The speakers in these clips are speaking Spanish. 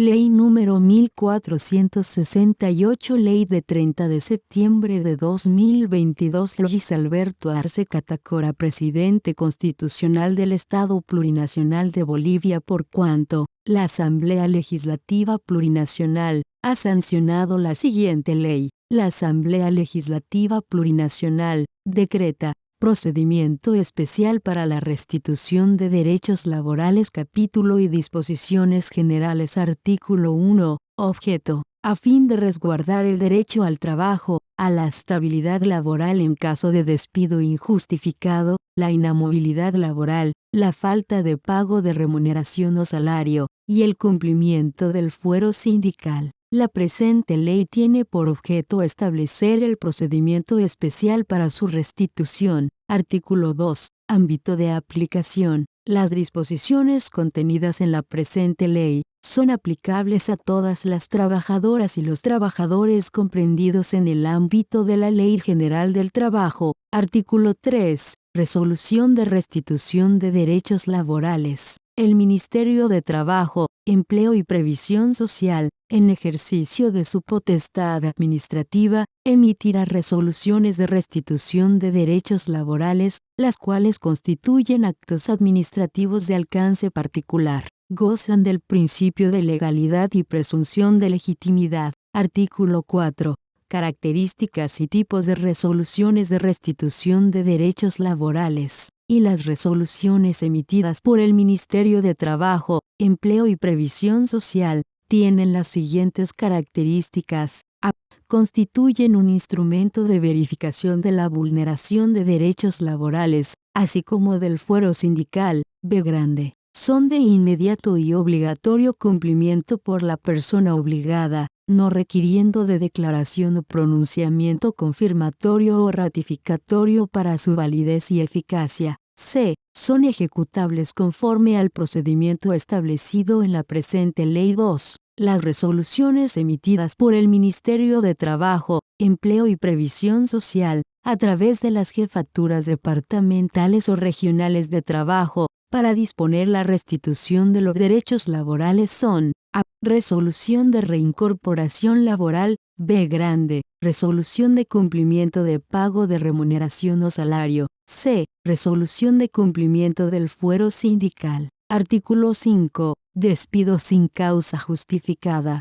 Ley número 1468, Ley de 30 de septiembre de 2022. Luis Alberto Arce Catacora, Presidente Constitucional del Estado Plurinacional de Bolivia, por cuanto la Asamblea Legislativa Plurinacional ha sancionado la siguiente ley. La Asamblea Legislativa Plurinacional decreta Procedimiento especial para la restitución de derechos laborales. Capítulo y disposiciones generales. Artículo 1. Objeto: a fin de resguardar el derecho al trabajo, a la estabilidad laboral en caso de despido injustificado, la inamovilidad laboral, la falta de pago de remuneración o salario, y el cumplimiento del fuero sindical. La presente ley tiene por objeto establecer el procedimiento especial para su restitución. Artículo 2. Ámbito de aplicación. Las disposiciones contenidas en la presente ley son aplicables a todas las trabajadoras y los trabajadores comprendidos en el ámbito de la Ley General del Trabajo. Artículo 3. Resolución de restitución de derechos laborales. El Ministerio de Trabajo, Empleo y Previsión Social, en ejercicio de su potestad administrativa, emitirá resoluciones de restitución de derechos laborales, las cuales constituyen actos administrativos de alcance particular. Gozan del principio de legalidad y presunción de legitimidad. Artículo 4. Características y tipos de resoluciones de restitución de derechos laborales. Y las resoluciones emitidas por el Ministerio de Trabajo, Empleo y Previsión Social tienen las siguientes características. A. Constituyen un instrumento de verificación de la vulneración de derechos laborales, así como del fuero sindical. B. Grande. Son de inmediato y obligatorio cumplimiento por la persona obligada, no requiriendo de declaración o pronunciamiento confirmatorio o ratificatorio para su validez y eficacia. C. Son ejecutables conforme al procedimiento establecido en la presente ley. 2. Las resoluciones emitidas por el Ministerio de Trabajo, Empleo y Previsión Social, a través de las jefaturas departamentales o regionales de trabajo, para disponer la restitución de los derechos laborales son: A. Resolución de reincorporación laboral. B. Grande. Resolución de cumplimiento de pago de remuneración o salario. C. Resolución de cumplimiento del fuero sindical. Artículo 5. Despido sin causa justificada.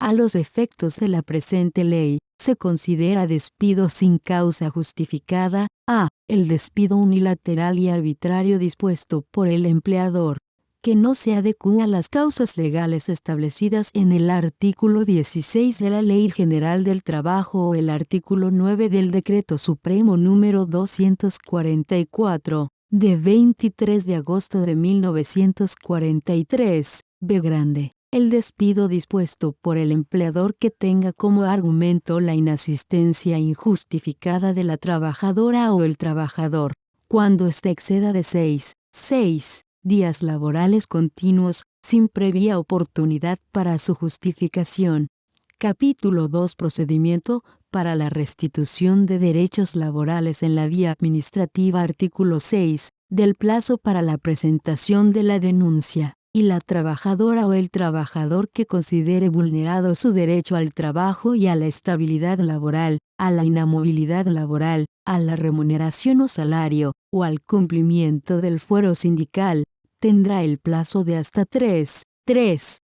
A los efectos de la presente ley, se considera despido sin causa justificada: a. El despido unilateral y arbitrario dispuesto por el empleador, que no se adecúa a las causas legales establecidas en el artículo 16 de la Ley General del Trabajo o el artículo 9 del Decreto Supremo número 244, de 23 de agosto de 1943. B. Grande. El despido dispuesto por el empleador que tenga como argumento la inasistencia injustificada de la trabajadora o el trabajador, cuando éste exceda de 6 días laborales continuos, sin previa oportunidad para su justificación. Capítulo 2. Procedimiento para la restitución de derechos laborales en la vía administrativa. Artículo 6. Del plazo para la presentación de la denuncia. Y la trabajadora o el trabajador que considere vulnerado su derecho al trabajo y a la estabilidad laboral, a la inamovilidad laboral, a la remuneración o salario, o al cumplimiento del fuero sindical, tendrá el plazo de hasta 3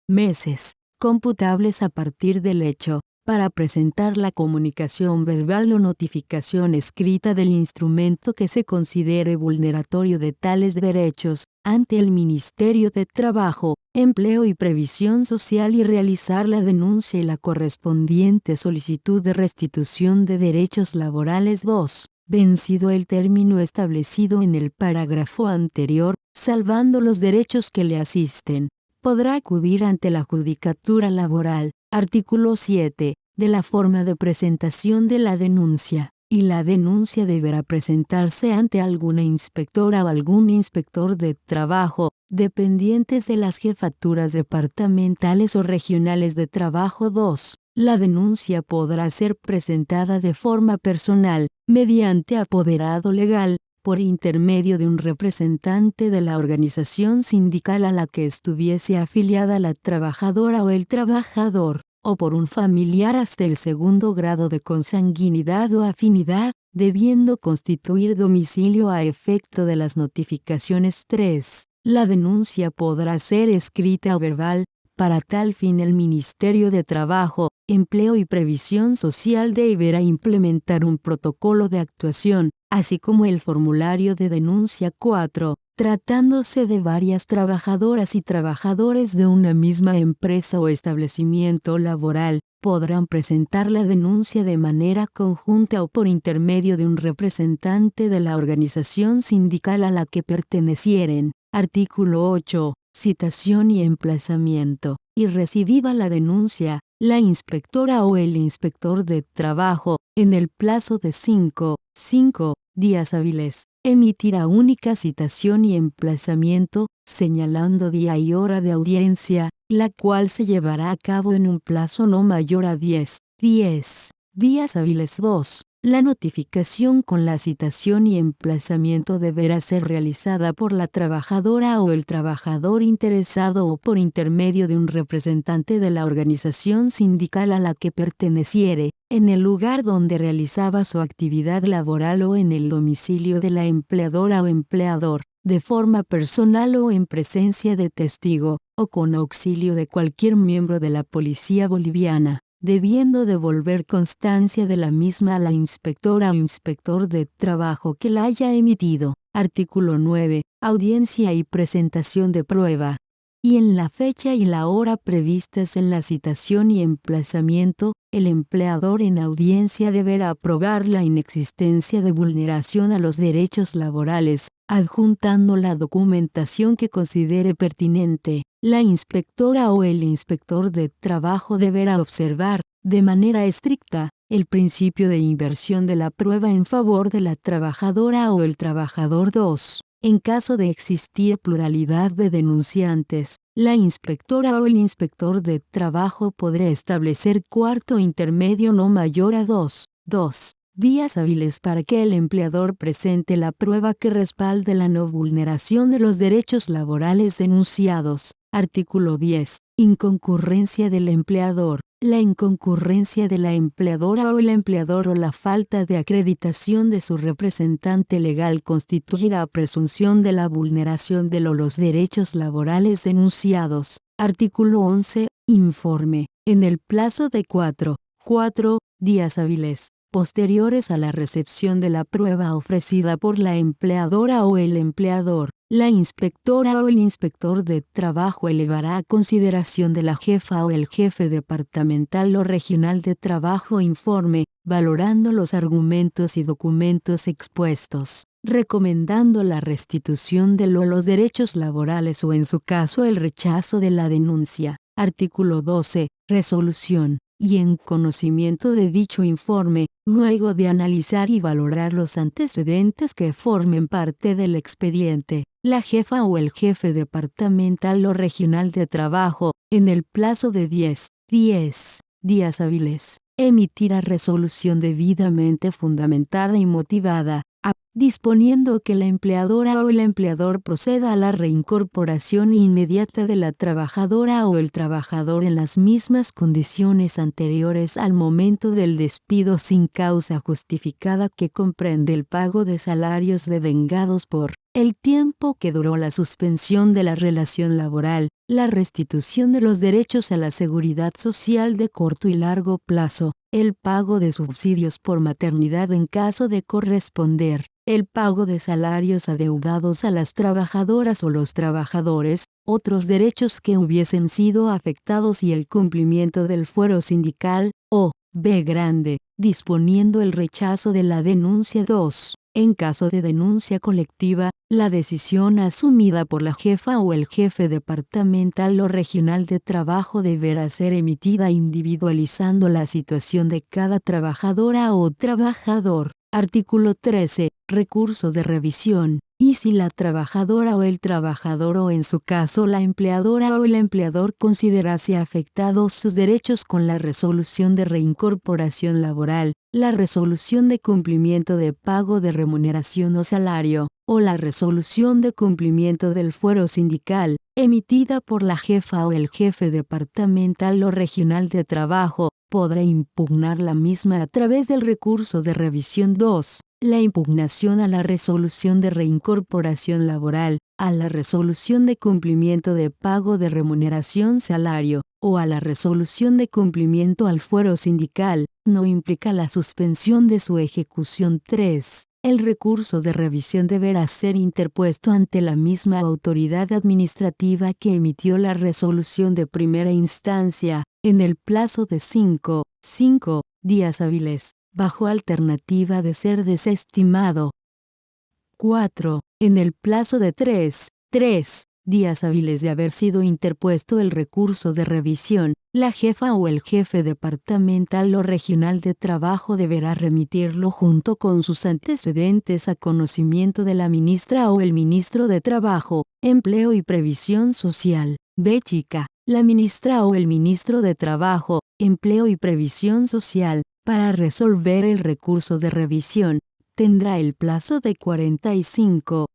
meses, computables a partir del hecho, para presentar la comunicación verbal o notificación escrita del instrumento que se considere vulneratorio de tales derechos, ante el Ministerio de Trabajo, Empleo y Previsión Social, y realizar la denuncia y la correspondiente solicitud de restitución de derechos laborales. 2. Vencido el término establecido en el parágrafo anterior, salvando los derechos que le asisten, podrá acudir ante la Judicatura Laboral. Artículo 7. De la forma de presentación de la denuncia. Y la denuncia deberá presentarse ante alguna inspectora o algún inspector de trabajo, dependientes de las jefaturas departamentales o regionales de trabajo. 2. La denuncia podrá ser presentada de forma personal, mediante apoderado legal, por intermedio de un representante de la organización sindical a la que estuviese afiliada la trabajadora o el trabajador, o por un familiar hasta el segundo grado de consanguinidad o afinidad, debiendo constituir domicilio a efecto de las notificaciones. 3. La denuncia podrá ser escrita o verbal. Para tal fin el Ministerio de Trabajo, Empleo y Previsión Social deberá implementar un protocolo de actuación, así como el formulario de denuncia. 4. Tratándose de varias trabajadoras y trabajadores de una misma empresa o establecimiento laboral, podrán presentar la denuncia de manera conjunta o por intermedio de un representante de la organización sindical a la que pertenecieren. Artículo 8. Citación y emplazamiento. Y recibida la denuncia, la inspectora o el inspector de trabajo, en el plazo de 5 días hábiles, emitirá única citación y emplazamiento, señalando día y hora de audiencia, la cual se llevará a cabo en un plazo no mayor a 10 días hábiles. 2. La notificación con la citación y emplazamiento deberá ser realizada por la trabajadora o el trabajador interesado o por intermedio de un representante de la organización sindical a la que perteneciere, en el lugar donde realizaba su actividad laboral o en el domicilio de la empleadora o empleador, de forma personal o en presencia de testigo, o con auxilio de cualquier miembro de la policía boliviana, debiendo devolver constancia de la misma a la inspectora o inspector de trabajo que la haya emitido. Artículo 9. Audiencia y presentación de prueba. Y en la fecha y la hora previstas en la citación y emplazamiento, el empleador en audiencia deberá probar la inexistencia de vulneración a los derechos laborales, adjuntando la documentación que considere pertinente. La inspectora o el inspector de trabajo deberá observar, de manera estricta, el principio de inversión de la prueba en favor de la trabajadora o el trabajador. 2. En caso de existir pluralidad de denunciantes, la inspectora o el inspector de trabajo podrá establecer cuarto intermedio no mayor a 2 días hábiles para que el empleador presente la prueba que respalde la no vulneración de los derechos laborales denunciados. Artículo 10. Inconcurrencia del empleador. La inconcurrencia de la empleadora o el empleador o la falta de acreditación de su representante legal constituirá presunción de la vulneración de los derechos laborales denunciados. Artículo 11. Informe. En el plazo de 4 días hábiles posteriores a la recepción de la prueba ofrecida por la empleadora o el empleador, la inspectora o el inspector de trabajo elevará a consideración de la jefa o el jefe departamental o regional de trabajo informe, valorando los argumentos y documentos expuestos, recomendando la restitución de los derechos laborales o en su caso el rechazo de la denuncia. Artículo 12. Resolución. Y en conocimiento de dicho informe, luego de analizar y valorar los antecedentes que formen parte del expediente, la jefa o el jefe departamental o regional de trabajo, en el plazo de 10 días hábiles, emitirá resolución debidamente fundamentada y motivada, disponiendo que la empleadora o el empleador proceda a la reincorporación inmediata de la trabajadora o el trabajador en las mismas condiciones anteriores al momento del despido sin causa justificada, que comprende el pago de salarios devengados por el tiempo que duró la suspensión de la relación laboral, la restitución de los derechos a la seguridad social de corto y largo plazo, el pago de subsidios por maternidad en caso de corresponder, el pago de salarios adeudados a las trabajadoras o los trabajadores, otros derechos que hubiesen sido afectados y el cumplimiento del fuero sindical, o B grande, disponiendo el rechazo de la denuncia. 2. En caso de denuncia colectiva, la decisión asumida por la jefa o el jefe departamental o regional de trabajo deberá ser emitida individualizando la situación de cada trabajadora o trabajador. Artículo 13. Recurso de revisión. Y si la trabajadora o el trabajador o en su caso la empleadora o el empleador considerase afectados sus derechos con la resolución de reincorporación laboral, la resolución de cumplimiento de pago de remuneración o salario, o la resolución de cumplimiento del fuero sindical, emitida por la jefa o el jefe departamental o regional de trabajo, podrá impugnar la misma a través del recurso de revisión. 2. La impugnación a la resolución de reincorporación laboral, a la resolución de cumplimiento de pago de remuneración salario, o a la resolución de cumplimiento al fuero sindical, no implica la suspensión de su ejecución. 3. El recurso de revisión deberá ser interpuesto ante la misma autoridad administrativa que emitió la resolución de primera instancia, en el plazo de 5 días hábiles, bajo alternativa de ser desestimado. 4. En el plazo de 3 días hábiles de haber sido interpuesto el recurso de revisión, la jefa o el jefe departamental o regional de trabajo deberá remitirlo junto con sus antecedentes a conocimiento de la ministra o el ministro de Trabajo, Empleo y Previsión Social. B. La ministra o el ministro de Trabajo, Empleo y Previsión Social, para resolver el recurso de revisión, tendrá el plazo de 45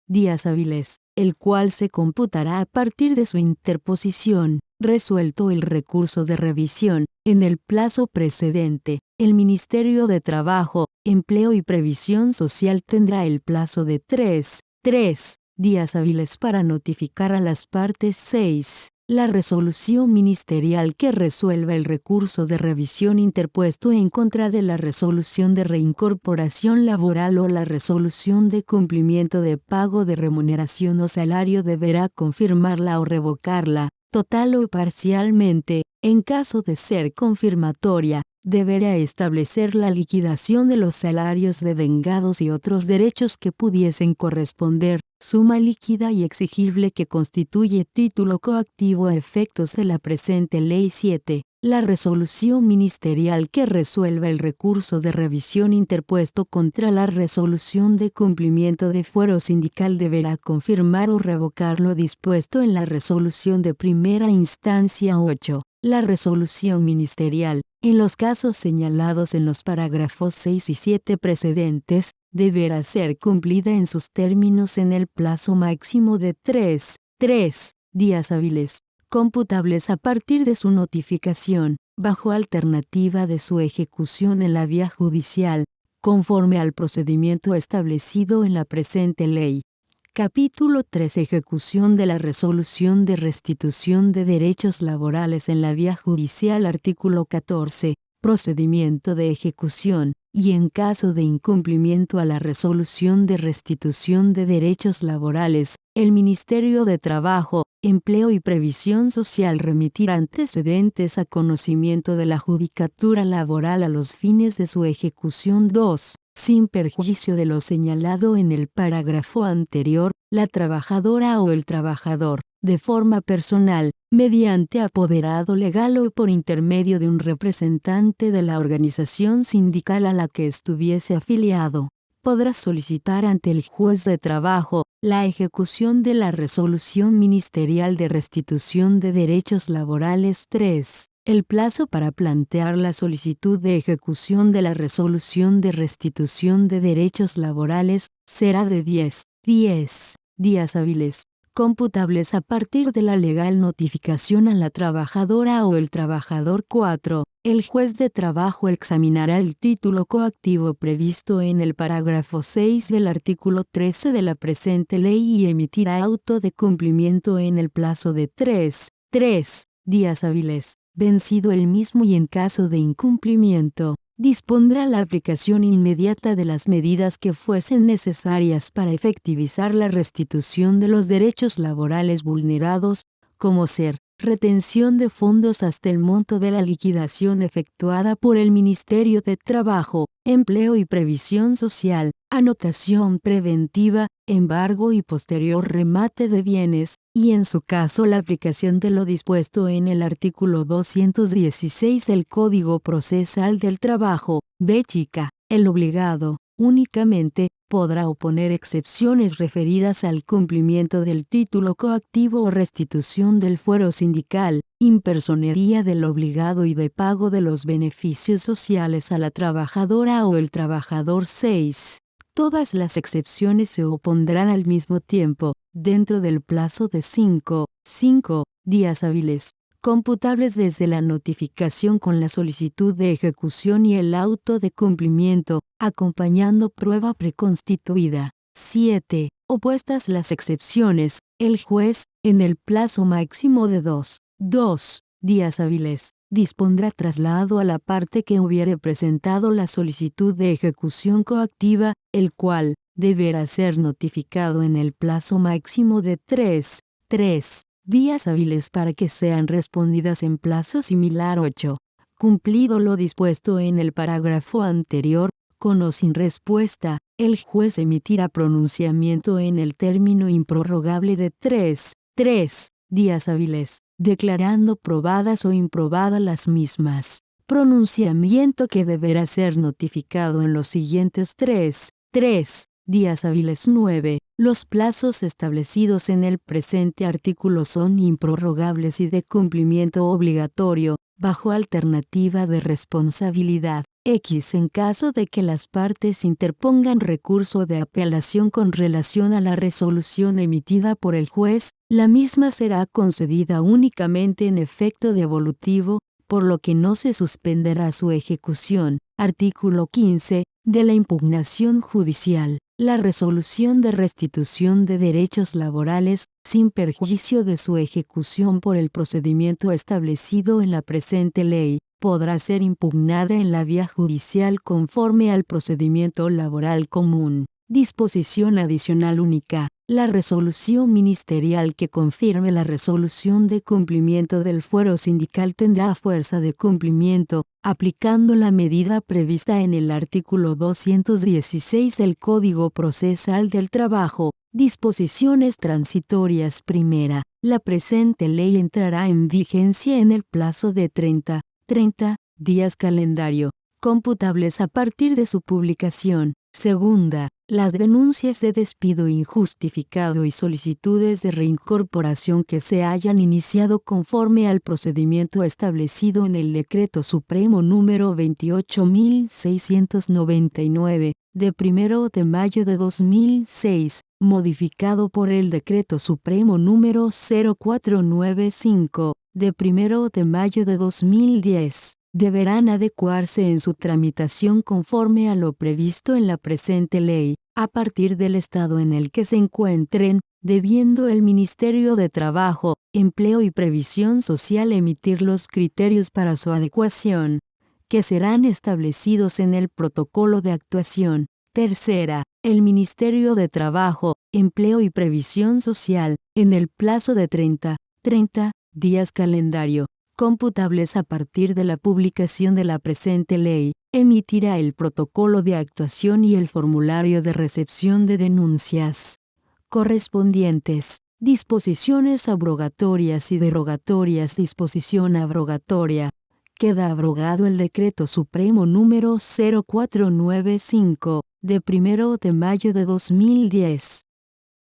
días hábiles, el cual se computará a partir de su interposición. Resuelto el recurso de revisión, en el plazo precedente, el Ministerio de Trabajo, Empleo y Previsión Social tendrá el plazo de 3 días hábiles para notificar a las partes. 6. La resolución ministerial que resuelva el recurso de revisión interpuesto en contra de la resolución de reincorporación laboral o la resolución de cumplimiento de pago de remuneración o salario deberá confirmarla o revocarla, total o parcialmente. En caso de ser confirmatoria, deberá establecer la liquidación de los salarios devengados y otros derechos que pudiesen corresponder, suma líquida y exigible que constituye título coactivo a efectos de la presente ley. 7. La resolución ministerial que resuelva el recurso de revisión interpuesto contra la resolución de cumplimiento de fuero sindical deberá confirmar o revocar lo dispuesto en la resolución de primera instancia. 8. La resolución ministerial, en los casos señalados en los parágrafos 6 y 7 precedentes, deberá ser cumplida en sus términos en el plazo máximo de 3 días hábiles, computables a partir de su notificación, bajo alternativa de su ejecución en la vía judicial, conforme al procedimiento establecido en la presente ley. Capítulo 3. Ejecución de la resolución de restitución de derechos laborales en la vía judicial. Artículo 14. Procedimiento de ejecución, y en caso de incumplimiento a la resolución de restitución de derechos laborales, el Ministerio de Trabajo, Empleo y Previsión Social remitirá antecedentes a conocimiento de la Judicatura Laboral a los fines de su ejecución. 2. Sin perjuicio de lo señalado en el parágrafo anterior, la trabajadora o el trabajador, de forma personal, mediante apoderado legal o por intermedio de un representante de la organización sindical a la que estuviese afiliado, podrá solicitar ante el juez de trabajo la ejecución de la resolución ministerial de restitución de derechos laborales. 3. El plazo para plantear la solicitud de ejecución de la resolución de restitución de derechos laborales será de 10 días hábiles, computables a partir de la legal notificación a la trabajadora o el trabajador. 4. El juez de trabajo examinará el título coactivo previsto en el parágrafo 6 del artículo 13 de la presente ley y emitirá auto de cumplimiento en el plazo de 3 días hábiles, vencido el mismo, y en caso de incumplimiento, dispondrá la aplicación inmediata de las medidas que fuesen necesarias para efectivizar la restitución de los derechos laborales vulnerados, como ser retención de fondos hasta el monto de la liquidación efectuada por el Ministerio de Trabajo, Empleo y Previsión Social, anotación preventiva, embargo y posterior remate de bienes, y en su caso la aplicación de lo dispuesto en el artículo 216 del Código Procesal del Trabajo, b chica, el obligado, únicamente, podrá oponer excepciones referidas al cumplimiento del título coactivo o restitución del fuero sindical, impersonería del obligado y de pago de los beneficios sociales a la trabajadora o el trabajador. 6. Todas las excepciones se opondrán al mismo tiempo, dentro del plazo de 5 días hábiles, computables desde la notificación con la solicitud de ejecución y el auto de cumplimiento, acompañando prueba preconstituida. 7. Opuestas las excepciones, el juez, en el plazo máximo de 2 días hábiles, dispondrá traslado a la parte que hubiere presentado la solicitud de ejecución coactiva, el cual deberá ser notificado en el plazo máximo de 3 días hábiles para que sean respondidas en plazo similar. 8. Cumplido lo dispuesto en el parágrafo anterior, con o sin respuesta, el juez emitirá pronunciamiento en el término improrrogable de 3 días hábiles, declarando probadas o improbadas las mismas. Pronunciamiento que deberá ser notificado en los siguientes 3 días hábiles. 9. Los plazos establecidos en el presente artículo son improrrogables y de cumplimiento obligatorio, bajo alternativa de responsabilidad X en caso de que las partes interpongan recurso de apelación con relación a la resolución emitida por el juez, la misma será concedida únicamente en efecto devolutivo, por lo que no se suspenderá su ejecución. Artículo 15. De la impugnación judicial, la resolución de restitución de derechos laborales, sin perjuicio de su ejecución por el procedimiento establecido en la presente ley, podrá ser impugnada en la vía judicial conforme al procedimiento laboral común. Disposición adicional única. La resolución ministerial que confirme la resolución de cumplimiento del fuero sindical tendrá fuerza de cumplimiento, aplicando la medida prevista en el artículo 216 del Código Procesal del Trabajo. Disposiciones transitorias. Primera. La presente ley entrará en vigencia en el plazo de 30 días calendario, computables a partir de su publicación. Segunda. Las denuncias de despido injustificado y solicitudes de reincorporación que se hayan iniciado conforme al procedimiento establecido en el Decreto Supremo número 28.699, de 1 de mayo de 2006, modificado por el Decreto Supremo número 0495, de 1 de mayo de 2010. Deberán adecuarse en su tramitación conforme a lo previsto en la presente ley, a partir del estado en el que se encuentren, debiendo el Ministerio de Trabajo, Empleo y Previsión Social emitir los criterios para su adecuación, que serán establecidos en el protocolo de actuación. Tercera, el Ministerio de Trabajo, Empleo y Previsión Social, en el plazo de 30 días calendario, computables a partir de la publicación de la presente ley, emitirá el protocolo de actuación y el formulario de recepción de denuncias correspondientes. Disposiciones abrogatorias y derogatorias. Disposición abrogatoria. Queda abrogado el Decreto Supremo número 0495, de 1 de mayo de 2010.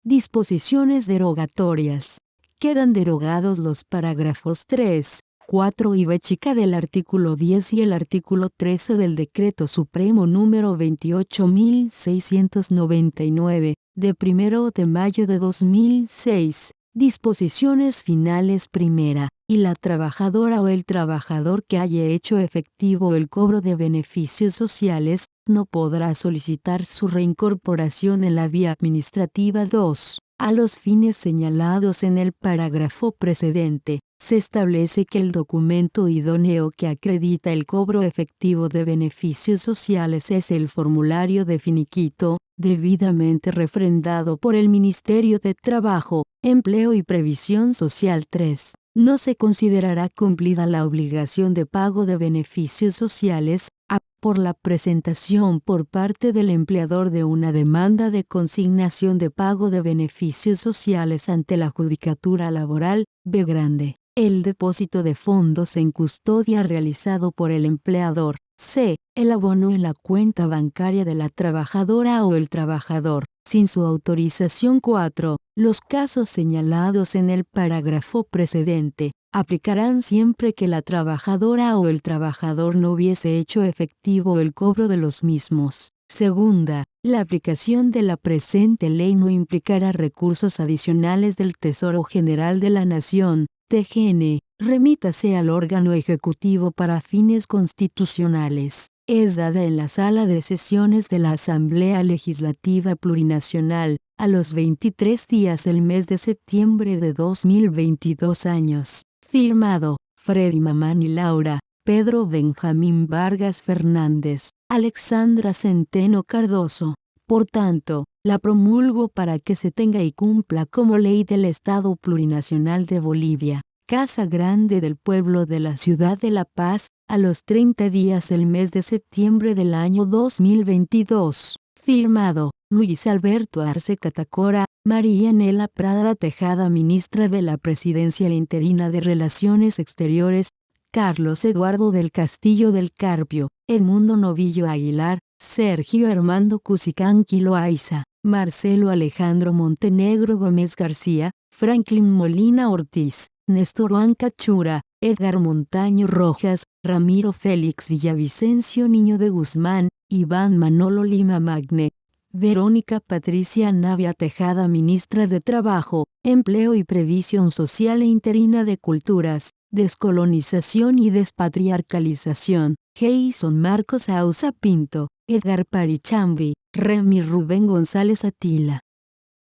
Disposiciones derogatorias. Quedan derogados los parágrafos 3, 4 y b chica del artículo 10 y el artículo 13 del Decreto Supremo número 28.699, de 1 de mayo de 2006. Disposiciones finales. Primera, y la trabajadora o el trabajador que haya hecho efectivo el cobro de beneficios sociales, no podrá solicitar su reincorporación en la vía administrativa. 2. A los fines señalados en el parágrafo precedente, se establece que el documento idóneo que acredita el cobro efectivo de beneficios sociales es el formulario de finiquito, debidamente refrendado por el Ministerio de Trabajo, Empleo y Previsión Social. 3. No se considerará cumplida la obligación de pago de beneficios sociales, a por la presentación por parte del empleador de una demanda de consignación de pago de beneficios sociales ante la Judicatura Laboral. B grande. El depósito de fondos en custodia realizado por el empleador. C. El abono en la cuenta bancaria de la trabajadora o el trabajador, sin su autorización. 4. Los casos señalados en el parágrafo precedente aplicarán siempre que la trabajadora o el trabajador no hubiese hecho efectivo el cobro de los mismos. Segunda, la aplicación de la presente ley no implicará recursos adicionales del Tesoro General de la Nación, TGN, remítase al órgano ejecutivo para fines constitucionales. Es dada en la sala de sesiones de la Asamblea Legislativa Plurinacional, a los 23 días del mes de septiembre de 2022 años. Firmado, Freddy Mamani Laura, Pedro Benjamín Vargas Fernández, Alexandra Centeno Cardoso. Por tanto, la promulgo para que se tenga y cumpla como ley del Estado Plurinacional de Bolivia. Casa Grande del Pueblo de la Ciudad de La Paz, a los 30 días del mes de septiembre del año 2022. Firmado, Luis Alberto Arce Catacora, María Nela Prada Tejada, Ministra de la Presidencia Interina de Relaciones Exteriores, Carlos Eduardo del Castillo del Carpio, Edmundo Novillo Aguilar, Sergio Armando Cusicanqui Loaiza, Marcelo Alejandro Montenegro Gómez García, Franklin Molina Ortiz, Néstor Huancachura, Edgar Montaño Rojas, Ramiro Félix Villavicencio Niño de Guzmán, Iván Manolo Lima Magne, Verónica Patricia Navia Tejada, Ministra de Trabajo, Empleo y Previsión Social e Interina de Culturas, Descolonización y Despatriarcalización, Jason Marcos Ausa Pinto, Edgar Parichambi, Remy Rubén González Atila.